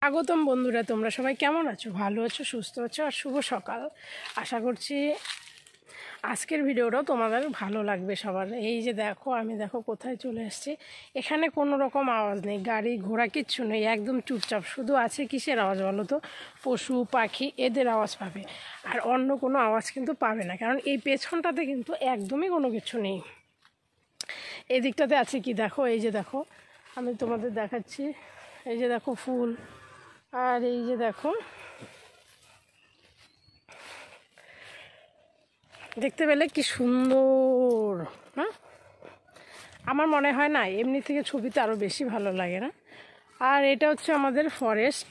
স্বাগতম বন্ধুরা, তোমরা সবাই কেমন আছো? ভালো আছো, সুস্থ আছো? আর শুভ সকাল। আশা করছি আজকের ভিডিওটাও তোমাদের ভালো লাগবে সবার। এই যে দেখো, আমি দেখো কোথায় চলে এসেছি। এখানে কোনো রকম আওয়াজ নেই, গাড়ি ঘোড়া কিচ্ছু নেই, একদম চুপচাপ। শুধু আছে কিসের আওয়াজ বলো তো? পশু পাখি এদের আওয়াজ পাবে, আর অন্য কোনো আওয়াজ কিন্তু পাবে না, কারণ এই পেছনটাতে কিন্তু একদমই কোনো কিছু নেই। এই দিকটাতে আছে কি দেখো, এই যে দেখো, আমি তোমাদের দেখাচ্ছি। এই যে দেখো ফুল, আর এই যে দেখো, দেখতে পেলে কি সুন্দর না? আমার মনে হয় না এমনি থেকে ছবিতে আরও বেশি ভালো লাগে না? আর এটা হচ্ছে আমাদের ফরেস্ট।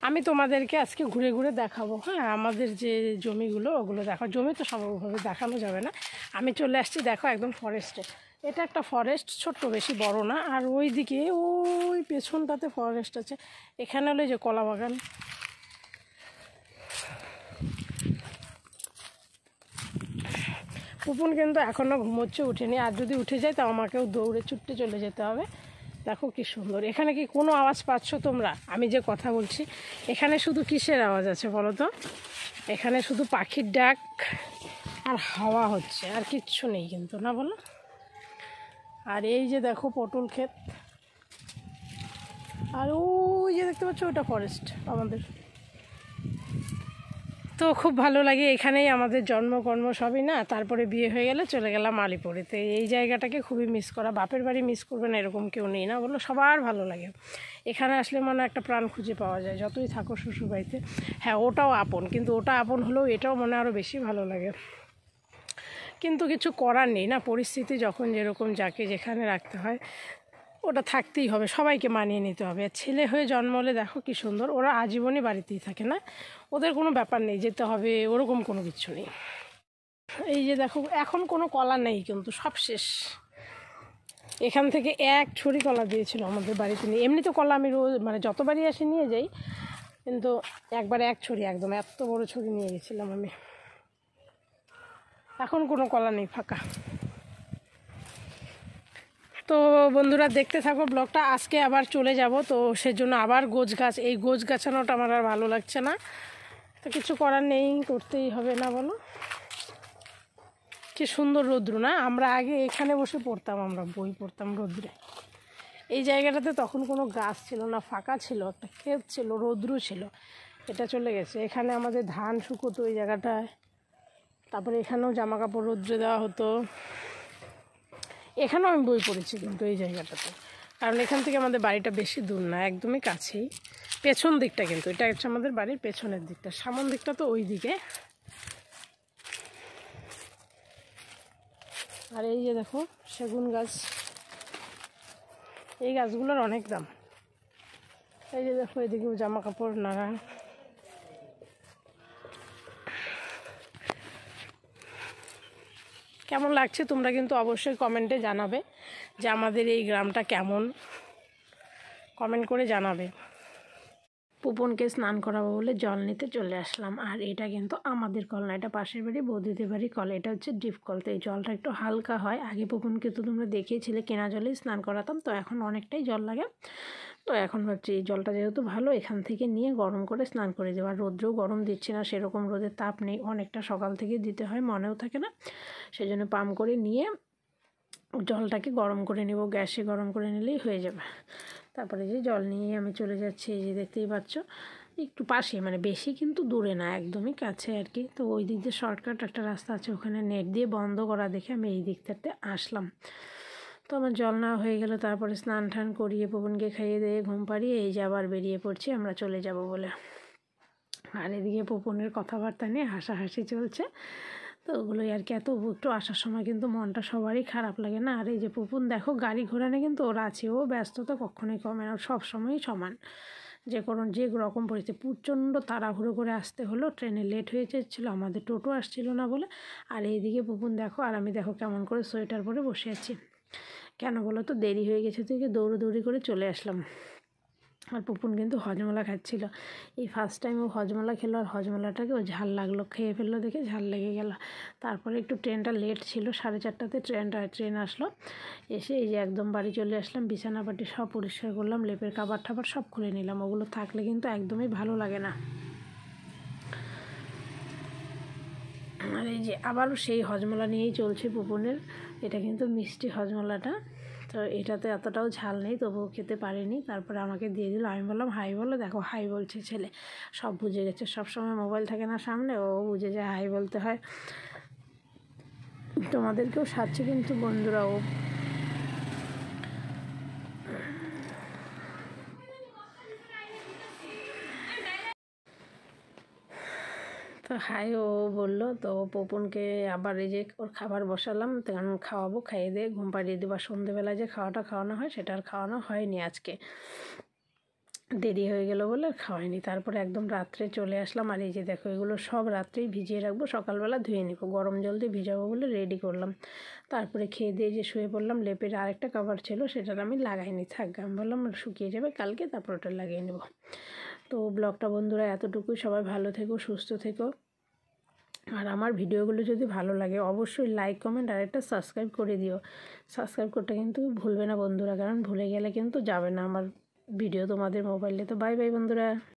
আমি তোমাদেরকে আজকে ঘুরে ঘুরে দেখাবো। হ্যাঁ, আমাদের যে জমিগুলো ওগুলো দেখো। জমি তো সবভাবে দেখানো যাবে না। আমি চলে আসছি দেখো একদম ফরেস্টে। এটা একটা ফরেস্ট, ছোট্ট, বেশি বড় না। আর ওই দিকে ওই পেছনটাতে ফরেস্ট আছে। এখানে হলো যে কলা বাগান। পুপুন কিন্তু এখনও ঘুমোচ্ছে, উঠেনি। আর যদি উঠে যায় তো আমাকেও দৌড়ে ছুটতে চলে যেতে হবে। দেখো কি সুন্দর। এখানে কি কোনো আওয়াজ পাচ্ছ তোমরা? আমি যে কথা বলছি এখানে শুধু কিসের আওয়াজ আছে বলো তো? এখানে শুধু পাখির ডাক আর হাওয়া হচ্ছে, আর কিচ্ছু নেই কিন্তু, না বলো? আর এই যে দেখো পটল ক্ষেত, আর ওই যে দেখতে পাচ্ছ ওটা ফরেস্ট আমাদের। তো খুব ভালো লাগে। এখানেই আমাদের জন্মকর্ম সবই না। তারপরে বিয়ে হয়ে গেলে চলে গেলাম আলিপুরেতে। এই জায়গাটাকে খুবই মিস করা। বাপের বাড়ি মিস করবে না এরকম কেউ নেই, না বলো? সবার ভালো লাগে। এখানে আসলে মনে একটা প্রাণ খুঁজে পাওয়া যায়, যতই থাকো শ্বশুরবাড়িতে। হ্যাঁ, ওটাও আপন, কিন্তু ওটা আপন হলেও এটাও মনে আরও বেশি ভালো লাগে। কিন্তু কিছু করার নেই না, পরিস্থিতি যখন যেরকম, যাকে যেখানে রাখতে হয় ওটা থাকতেই হবে, সবাইকে মানিয়ে নিতে হবে। ছেলে হয়ে জন্ম হলে দেখো কি সুন্দর, ওরা আজীবনই বাড়িতেই থাকে না, ওদের কোনো ব্যাপার নেই যেতে হবে, ওরকম কোনো কিছু নেই। এই যে দেখো এখন কোনো কলা নেই, কিন্তু সব শেষ। এখান থেকে এক ছড়ি কলা দিয়েছিল আমাদের বাড়িতে নিয়ে। এমনি তো কলা আমি রোজ মানে যতবারই আসি নিয়ে যাই, কিন্তু একবার এক ছড়ি, একদম এত বড় ছড়ি নিয়ে গেছিলাম আমি। এখন কোনো কলা নেই, ফাঁকা। তো বন্ধুরা দেখতে থাকো ব্লগটা। আজকে আবার চলে যাব, তো সেজন্য আবার গোছ গাছ, এই গোছ গাছানোটা আমার আর ভালো লাগছে না। তো কিছু করার নেই, করতেই হবে, না বলো? কি সুন্দর রৌদ্র না? আমরা আগে এখানে বসে পড়তাম, আমরা বই পড়তাম রৌদ্রে। এই জায়গাটাতে তখন কোনো গাছ ছিল না, ফাঁকা ছিল, একটা ক্ষেত ছিল, রৌদ্র ছিল। এটা চলে গেছে। এখানে আমাদের ধান শুকোতো ওই জায়গাটায়। তারপরে এখানেও জামা কাপড় রৌদ্রে দেওয়া হতো। এখানেও আমি বই পড়েছি কিন্তু এই জায়গাটাতে, কারণ এখান থেকে আমাদের বাড়িটা বেশি দূর না, একদমই কাছেই। পেছন দিকটা কিন্তু, এটা হচ্ছে আমাদের বাড়ির পেছনের দিকটা, সামন দিকটা তো ওই দিকে। আর এই যে দেখো সেগুন গাছ, এই গাছগুলোর অনেক দাম। এই যে দেখো এদিকেও জামা কাপড় নাড়া। কেমন লাগছে তোমরা কিন্তু অবশ্যই কমেন্টে জানাবে যে আমাদের এই গ্রামটা কেমন, কমেন্ট করে জানাবে। পুপনকে স্নান করাবো বলে জল নিতে চলে আসলাম। আর এটা কিন্তু আমাদের কল না, এটা পাশের বাড়ি বৌদিদের বাড়ি কল। এটা হচ্ছে ডিপ কল, তো এই জলটা একটু হালকা হয়। আগে পুপনকে তো তোমরা দেখিয়েছিলে কেনা জলেই স্নান করাতাম, তো এখন অনেকটাই জল লাগে। তো এখন ভাবছি এই জলটা যেহেতু ভালো, এখান থেকে নিয়ে গরম করে স্নান করে দেবো। আর রোদ্রেও গরম দিচ্ছি না, সেরকম রোদের তাপ নেই, অনেকটা সকাল থেকে দিতে হয়, মনেও থাকে না। সেই জন্য পাম্প করে নিয়ে জলটাকে গরম করে নেব, গ্যাসে গরম করে নিলেই হয়ে যাবে। তারপরে যে জল নিয়ে আমি চলে যাচ্ছি, এই যে দেখতেই পাচ্ছ একটু পাশে, মানে বেশি কিন্তু দূরে না, একদমই কাছে আর কি। তো ওই দিক দিয়ে শর্টকাট একটা রাস্তা আছে, ওখানে নেট দিয়ে বন্ধ করা দেখে আমি এই দিকটাতে আসলাম। তো আমার জল নেওয়া হয়ে গেল, তারপরে স্নান টান করিয়ে পুপনকে খাইয়ে দিয়ে ঘুম পাড়িয়ে এই যে আবার বেরিয়ে পড়ছি আমরা চলে যাব বলে। আর এদিকে পুপনের কথাবার্তা নিয়ে হাসাহাসি চলছে, তো ওগুলোই আর কি। এত একটু আসার সময় কিন্তু মনটা সবারই খারাপ লাগে না? আর এই যে পুপুন দেখো গাড়ি ঘোড়া নিয়ে কিন্তু ওরা আছে, ও ব্যস্ততা কখনোই কমে না, সব সময়ই সমান। যে রকম পরিস্থিতি, প্রচণ্ড তাড়াহুড়ো করে আসতে হলো, ট্রেনে লেট হয়ে যাচ্ছিলো, আমাদের টোটো আসছিল না বলে। আর এইদিকে পুপুন দেখো, আর আমি দেখো কেমন করে সোয়েটার পরে বসে আছি। কেন বলো তো? দেরি হয়ে গেছে, থেকে দৌড়ি করে চলে আসলাম। আর পুপুন কিন্তু হজমলা খাচ্ছিল। এই ফার্স্ট টাইম ও হজমলা খেলো, আর হজমলাটাকে ও ঝাল লাগলো, খেয়ে ফেললো দেখে ঝাল লেগে গেল। তারপরে একটু ট্রেনটা লেট ছিল, 4:30টাতে ট্রেন আসলো। এসে এই যে একদম বাড়ি চলে আসলাম, বিছানাপাটি সব পরিষ্কার করলাম, লেপের কাবার ঠাবার সব খুলে নিলাম। ওগুলো থাকলে কিন্তু একদমই ভালো লাগে না। আর এই যে আবারও সেই হজমলা নিয়েই চলছে পুপুনের। এটা কিন্তু মিষ্টি হজমলাটা, তো এটাতে এতটাও ঝাল নেই, তবুও খেতে পারিনি। তারপরে আমাকে দিয়ে দিল, আমি বললাম হাই বলো, দেখো হাই বলছে ছেলে, সব বুঝে গেছে। সবসময় মোবাইল থাকে না সামনে, ও বুঝে যায় হাই বলতে হয়। তোমাদেরকেও সাথে কিন্তু বন্ধুরা ও। তো হাই ও বললো, তো পপুনকে আবার এই যে ওর খাবার বসালাম, তখন খাওয়াবো, খাইয়ে দিয়ে ঘুম পাড়িয়ে দেবো। সন্ধ্যেবেলায় যে খাওয়ানো হয় সেটা আর খাওয়ানো হয়নি আজকে, দেরি হয়ে গেল বলে খাওয়াইনি। তারপরে একদম রাত্রে চলে আসলাম। আর এই যে দেখো, এগুলো সব রাত্রেই ভিজিয়ে রাখবো, সকালবেলা ধুয়ে নিব, গরম জল দিয়ে ভিজাবো বলে রেডি করলাম। তারপরে খেয়ে দিয়ে যে শুয়ে পড়লাম, লেপের আরেকটা কভার ছিল সেটার আমি লাগাইনি, থাক, আমি বললাম শুকিয়ে যাবে কালকে, তারপর ওটা লাগিয়ে নেব। তো ব্লগটা বন্ধুরা এতটুকুই, সবাই ভালো থেকো, সুস্থ থেকো। আর আমার ভিডিওগুলো যদি ভালো লাগে অবশ্যই লাইক, কমেন্ট আর একটা সাবস্ক্রাইব করে দিও। সাবস্ক্রাইব করতে কিন্তু ভুলবে না বন্ধুরা, কারণ ভুলে গেলে কিন্তু যাবে না আমার ভিডিও তোমাদের মোবাইলে। তো বাই বাই বন্ধুরা।